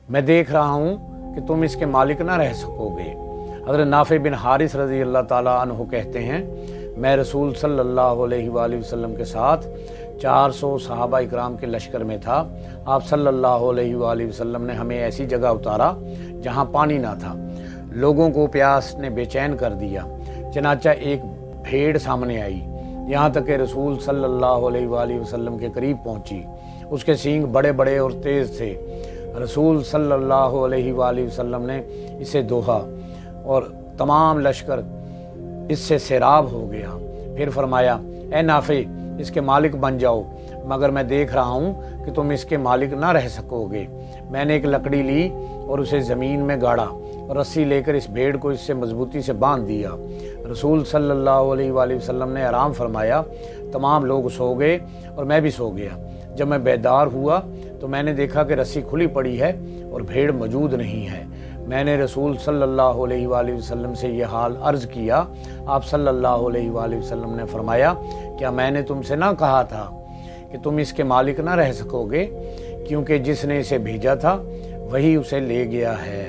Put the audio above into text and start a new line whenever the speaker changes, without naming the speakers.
मैं देख रहा हूँ कि तुम इसके मालिक ना रह सकोगे। हज़रत नाफ़े बिन हारिस रज़ी अल्लाह ताला अन्हु कहते हैं, मैं रसूल सल्लल्लाहु अलैहि वसल्लम के साथ 400 सहाबा इकराम के लश्कर में था। आप सल्लल्लाहु अलैहि वसल्लम ने हमें ऐसी जगह उतारा जहाँ पानी ना था। लोगों को प्यास ने बेचैन कर दिया। चनाचा एक भेड़ सामने आई, यहाँ तक कि रसूल सल्लल्लाहु अलैहि वसल्लम के करीब पहुँची। उसके सींग बड़े बड़े और तेज़ थे। रसूल सल्लल्लाहु अलैहि वसल्लम ने इसे दोहा और तमाम लश्कर इससे सैराब हो गया। फिर फरमाया, ए नाफ़े, इसके मालिक बन जाओ, मगर मैं देख रहा हूँ कि तुम इसके मालिक ना रह सकोगे। मैंने एक लकड़ी ली और उसे ज़मीन में गाड़ा और रस्सी लेकर इस भेड़ को इससे मजबूती से बांध दिया। रसूल सल्लल्लाहु अलैहि वसल्लम ने आराम फरमाया। तमाम लोग सो गए और मैं भी सो गया। जब मैं बेदार हुआ तो मैंने देखा कि रस्सी खुली पड़ी है और भेड़ मौजूद नहीं है। मैंने रसूल सल्लल्लाहु अलैहि वसल्लम से यह हाल अर्ज़ किया। आप सल्लल्लाहु अलैहि वसल्लम ने फरमाया, क्या मैंने तुमसे ना कहा था कि तुम इसके मालिक ना रह सकोगे, क्योंकि जिसने इसे भेजा था वही उसे ले गया है।